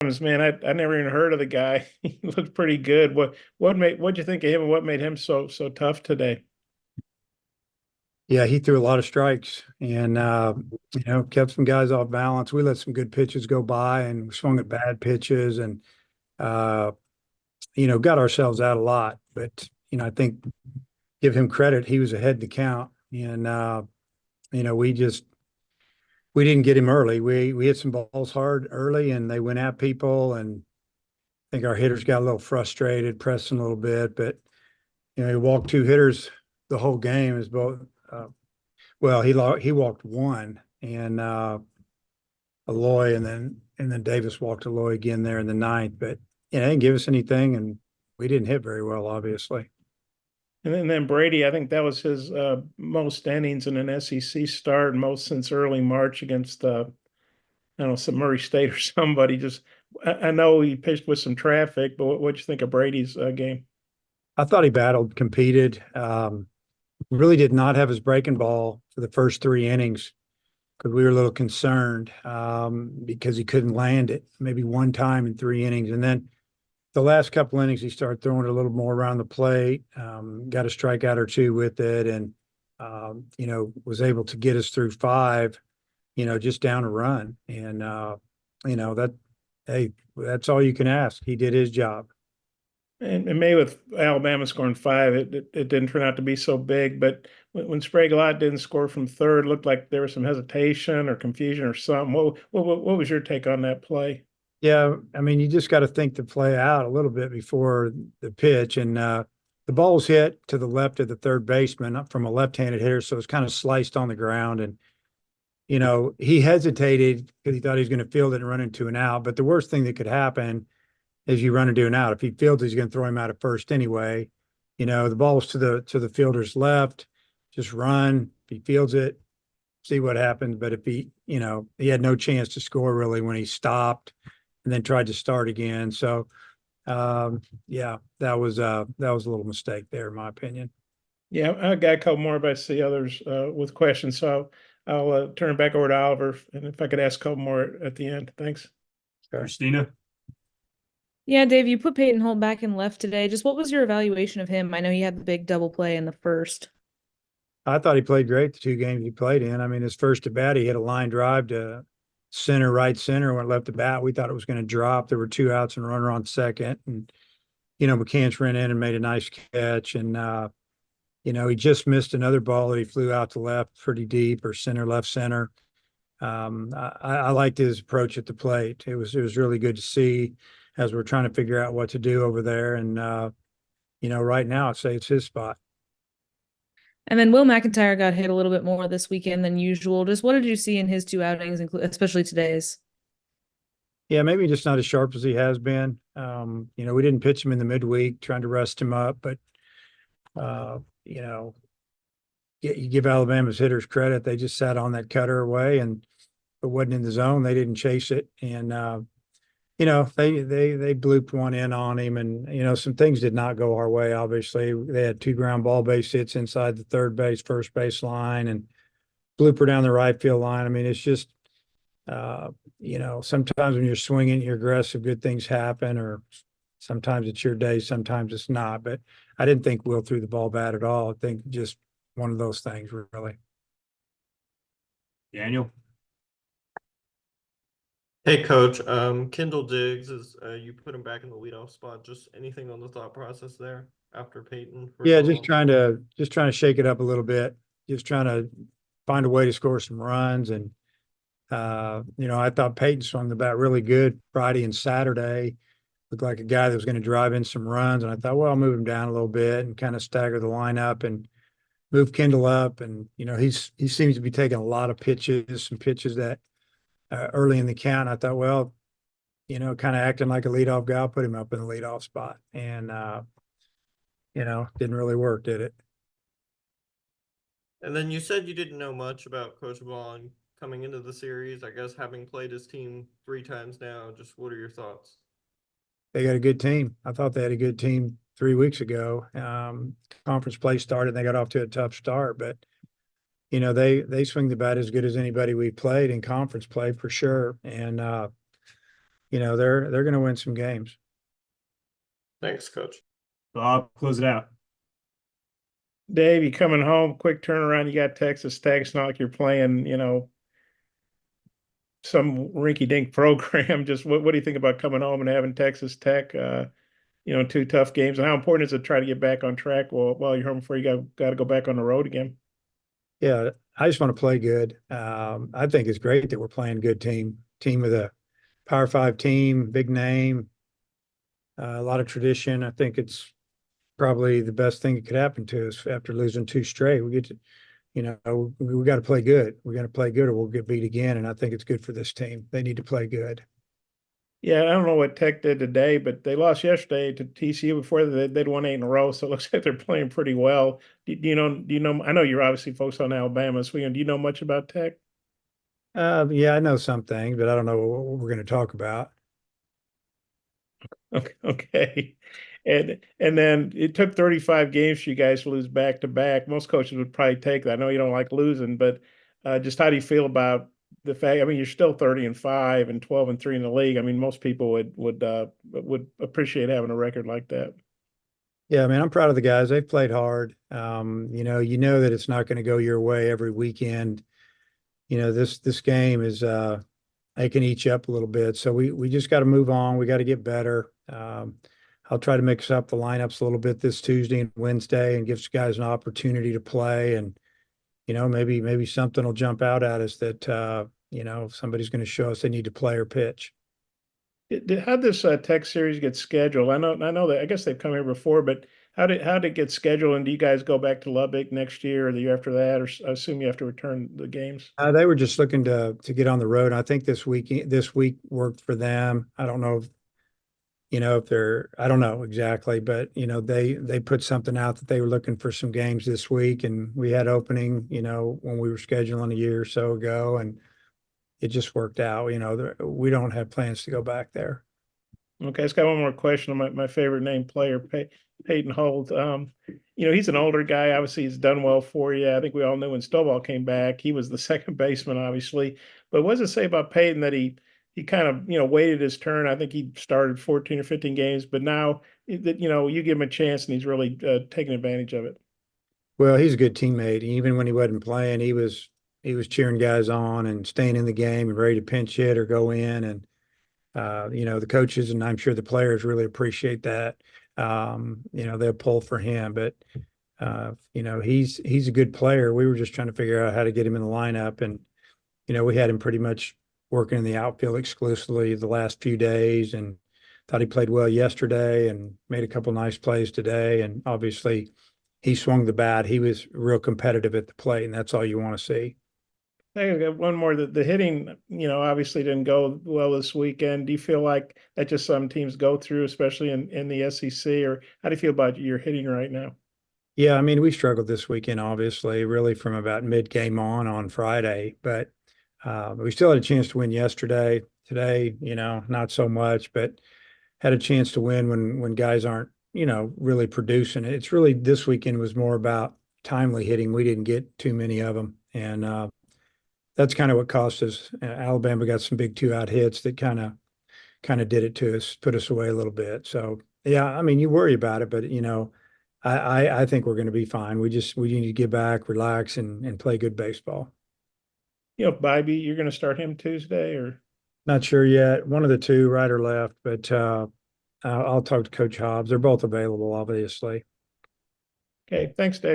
Man, I never even heard of the guy. He looked pretty good. What'd you think of him and what made him so tough today? Yeah, he threw a lot of strikes and kept some guys off balance. We let some good pitches go by and we swung at bad pitches and uh, got ourselves out a lot. But I think give him credit, he was ahead in the count. And we didn't get him early. We hit some balls hard early and they went at people, and I think our hitters got a little frustrated, pressing a little bit, but he walked two hitters the whole game as both well, he walked one, and Aloy, and then Davis walked Aloy again there in the ninth. But they didn't give us anything, and we didn't hit very well, obviously. And then Brady, I think that was his most innings in an SEC start, most since early March against I don't know, some Murray State or somebody. I know he pitched with some traffic, but what'd you think of Brady's game? I thought he battled, competed. Really did not have his breaking ball for the first three innings because we were a little concerned because he couldn't land it maybe one time in three innings, and then the last couple innings, he started throwing it a little more around the plate, got a strikeout or two with it, and, was able to get us through five, just down a run. And, that, hey, that's all you can ask. He did his job. And maybe with Alabama scoring five, it didn't turn out to be so big. But when Sprague-Lott didn't score from third, it looked like there was some hesitation or confusion or something. What was your take on that play? Yeah, I mean, you just got to think the play out a little bit before the pitch. And the ball's hit to the left of the third baseman from a left-handed hitter, so it's kind of sliced on the ground. And he hesitated because he thought he was going to field it and run into an out. But the worst thing that could happen is you run into an out. If he fields, he's going to throw him out at first anyway. The ball's to the fielder's left. Just run. If he fields it, see what happens. But if he had no chance to score really when he stopped and then tried to start again. So yeah, that was a little mistake there, in my opinion. Yeah, I got a couple more, but I see others with questions. So I'll turn it back over to Oliver. And if I could ask a couple more at the end. Thanks. Okay. Christina? Yeah, Dave, you put Payton Holt back in left today. Just what was your evaluation of him? I know he had the big double play in the first. I thought he played great the two games he played in. I mean, his first at bat, he hit a line drive to center, right center, went left to bat. We thought it was going to drop. There were two outs and a runner on second. And, McCants ran in and made a nice catch. And, he just missed another ball that he flew out to left pretty deep, or center, left center. I liked his approach at the plate. It was really good to see as we're trying to figure out what to do over there. And, right now I'd say it's his spot. And then Will McIntyre got hit a little bit more this weekend than usual. Just what did you see in his two outings, especially today's? Yeah, maybe just not as sharp as he has been. We didn't pitch him in the midweek, trying to rest him up, but uh, you know, you give Alabama's hitters credit. They just sat on that cutter away, and if it wasn't in the zone, they didn't chase it. And they blooped one in on him, and some things did not go our way. Obviously, they had two ground ball base hits inside the third base, first base line, and blooper down the right field line. I mean, it's just sometimes when you're swinging, you're aggressive, good things happen, or sometimes it's your day, sometimes it's not. But I didn't think Will threw the ball bad at all. I think just one of those things, really. Daniel? Hey, Coach. Kendall Diggs is you put him back in the leadoff spot. Just anything on the thought process there after Peyton for Yeah, so just long? trying to shake it up a little bit. Just trying to find a way to score some runs. And I thought Peyton swung the bat really good Friday and Saturday. Looked like a guy that was going to drive in some runs. And I thought, well, I'll move him down a little bit and kind of stagger the lineup and move Kendall up. And he seems to be taking a lot of pitches, some pitches that early in the count. I thought, well, kind of acting like a leadoff guy, I'll put him up in the leadoff spot. And didn't really work, did it? And then you said you didn't know much about Coach Vaughn coming into the series. I guess having played his team three times now, just what are your thoughts? They got a good team. I thought they had a good team 3 weeks ago. Conference play started, and they got off to a tough start, but they swing the bat as good as anybody we've played in conference play for sure. And they're going to win some games. Thanks, Coach. So I'll close it out. Dave, you coming home, quick turnaround. You got Texas Tech. It's not like you're playing, some rinky-dink program. Just what do you think about coming home and having Texas Tech, two tough games? And how important is it to try to get back on track while you're home before you got to go back on the road again? Yeah, I just want to play good. I think it's great that we're playing good team with a Power 5 team, big name, a lot of tradition. I think it's probably the best thing that could happen to us after losing 2 straight. We get to, we got to play good. We got to play good or we'll get beat again. And I think it's good for this team. They need to play good. Yeah, I don't know what Tech did today, but they lost yesterday to TCU. Before they'd won 8 in a row, so it looks like they're playing pretty well. Do you know? Do you know? I know you're obviously focused on Alabama. So, do you know much about Tech? Yeah, I know some things, but I don't know what we're going to talk about. Okay. And then it took 35 games for you guys to lose back to back. Most coaches would probably take that. I know you don't like losing, but just how do you feel about the fact? I mean, you're still 30-5 and 12-3 in the league. I mean, most people would appreciate having a record like that. Yeah, I mean, I'm proud of the guys. They've played hard. You know that it's not going to go your way every weekend. This game is they can eat you up a little bit. So we just got to move on. We got to get better. I'll try to mix up the lineups a little bit this Tuesday and Wednesday and give guys an opportunity to play. And, maybe something will jump out at us that, somebody's going to show us they need to play or pitch. How'd this Tech series get scheduled? I know that I guess they've come here before, but how'd it get scheduled? And do you guys go back to Lubbock next year or the year after that? Or I assume you have to return the games. They were just looking to get on the road. I think this week worked for them. I don't know if I don't know exactly, but they put something out that they were looking for some games this week, and we had opening, when we were scheduling a year or so ago, and it just worked out. We don't have plans to go back there. Okay, I just got one more question on my favorite name player, Payton Holt. He's an older guy. Obviously, he's done well for you. I think we all knew when Stovall came back, he was the second baseman, obviously. But what does it say about Payton that he kind of, waited his turn? I think he started 14 or 15 games, but now that, you give him a chance and he's really taking advantage of it. Well, he's a good teammate. Even when he wasn't playing, he was cheering guys on and staying in the game and ready to pinch hit or go in. And the coaches and I'm sure the players really appreciate that. They'll pull for him, but he's a good player. We were just trying to figure out how to get him in the lineup, and we had him pretty much working in the outfield exclusively the last few days, and thought he played well yesterday and made a couple nice plays today. And obviously, he swung the bat. He was real competitive at the plate, and that's all you want to see. I got one more. The hitting, obviously didn't go well this weekend. Do you feel like that just some teams go through, especially in the SEC? Or how do you feel about your hitting right now? Yeah, I mean, we struggled this weekend, obviously, really from about mid-game on Friday, but we still had a chance to win yesterday. Today, not so much, but had a chance to win when guys aren't, really producing. It's really this weekend was more about timely hitting. We didn't get too many of them, and that's kind of what cost us. Alabama got some big 2-out hits that kind of did it to us, put us away a little bit. So yeah, I mean, you worry about it, but I think we're going to be fine. We need to get back, relax, and play good baseball. Bybee, you're going to start him Tuesday, or Not sure yet. One of the two, right or left, but I'll talk to Coach Hobbs. They're both available, obviously. okay? Thanks, Dave.